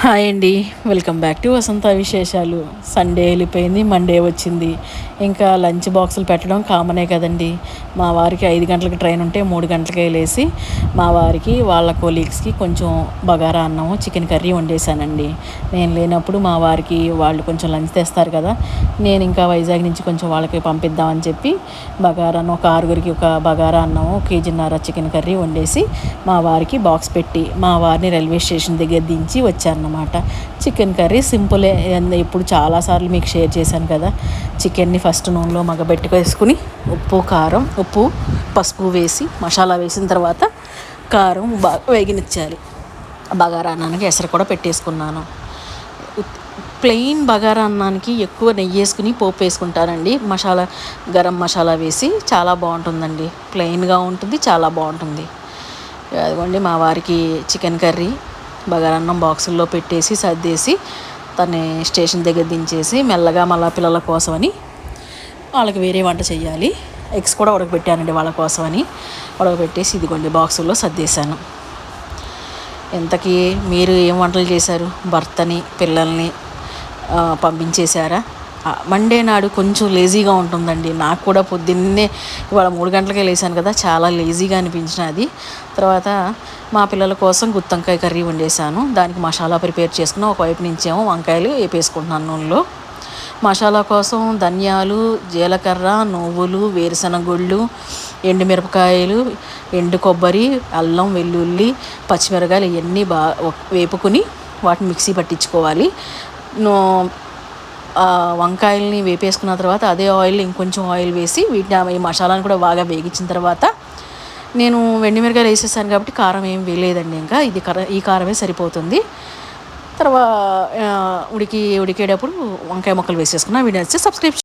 Hi అండి. Welcome back to వసంత విశేషాలు. Sunday వెళ్ళిపోయింది, మండే వచ్చింది. ఇంకా లంచ్ బాక్సులు పెట్టడం కామనే కదండి. మా వారికి 5 గంటలకు ట్రైన్ ఉంటే 3 గంటలకే లేసి మా వారికి వాళ్ళ కొలీగ్స్కి కొంచెం బగారా అన్నము చికెన్ కర్రీ వండేసానండి. నేను లేనప్పుడు మా వారికి వాళ్ళు కొంచెం లంచ్ తెస్తారు కదా, నేను ఇంకా వైజాగ్ నుంచి కొంచెం వాళ్ళకి పంపిద్దామని చెప్పి బగారాను ఒక 6గురికి ఒక బగారా అన్నము, కేజీన్నర చికెన్ కర్రీ వండేసి మా వారికి బాక్స్ పెట్టి మా వారిని రైల్వే స్టేషన్ దగ్గర దించి వచ్చాను. చికెన్ కర్రీ సింపులే. ఇప్పుడు చాలాసార్లు మీకు షేర్ చేశాను కదా. చికెన్ని ఫస్ట్ నూనెలో మగ్గబెట్టుకేసుకుని ఉప్పు పసుపు వేసి మసాలా వేసిన తర్వాత కారం బాగా వేగనిచ్చాలి. బగారా అన్నానికి ఎసరు కూడా పెట్టేసుకున్నాను. ప్లెయిన్ బగారా అన్నానికి ఎక్కువ నెయ్యి వేసుకుని పోపు వేసుకుంటానండి. గరం మసాలా వేసి చాలా బాగుంటుందండి. ప్లెయిన్గా ఉంటుంది, చాలా బాగుంటుంది. అదిగోండి మా వారికి చికెన్ కర్రీ బగారన్నం బాక్సుల్లో పెట్టేసి సర్దేసి తన్ని స్టేషన్ దగ్గర దించేసి మెల్లగా మళ్ళీ పిల్లల కోసమని వాళ్ళకి వేరే వంట చేయాలి. ఎగ్స్ కూడా ఉడకబెట్టానండి వాళ్ళ కోసమని. ఉడకబెట్టేసి ఇదిగోండి బాక్సుల్లో సర్దేశాను. ఇంతకీ మీరు ఏం వంటలు చేశారు? భర్తని పిల్లల్ని పంపించేశారా? మండే నాడు కొంచెం లేజీగా ఉంటుందండి. నాకు కూడా పొద్దున్నే ఇవాళ 3 గంటలకే లేసాను కదా, చాలా లేజీగా అనిపించినది. తర్వాత మా పిల్లల కోసం గుత్తొంకాయ కర్రీ వండేసాను. దానికి మసాలా ప్రిపేర్ చేసుకుని ఒకవైపు నుంచేమో వంకాయలు వేపేసుకుంటున్నాను నూనెలో. మసాలా కోసం ధనియాలు, జీలకర్ర, నువ్వులు, వేరుశనగ గుళ్ళు, ఎండుమిరపకాయలు, ఎండు కొబ్బరి, అల్లం, వెల్లుల్లి, పచ్చిమిరకాయలు ఇవన్నీ బాగా వేపుకుని వాటిని మిక్సీ పట్టించుకోవాలి. వంకాయల్ని వేపేసుకున్న తర్వాత అదే ఆయిల్ ఇంకొంచెం ఆయిల్ వేసి వీటిని ఈ మసాలాను కూడా బాగా వేగించిన తర్వాత నేను వెండిమిరకాయలు వేసేసాను కాబట్టి కారం ఏం వేయలేదండి. ఇంకా ఈ కారమే సరిపోతుంది. తర్వాత ఉడికేటప్పుడు వంకాయ ముక్కలు వేసేసుకున్నా. వీడియో నచ్చితే సబ్స్క్రైబ్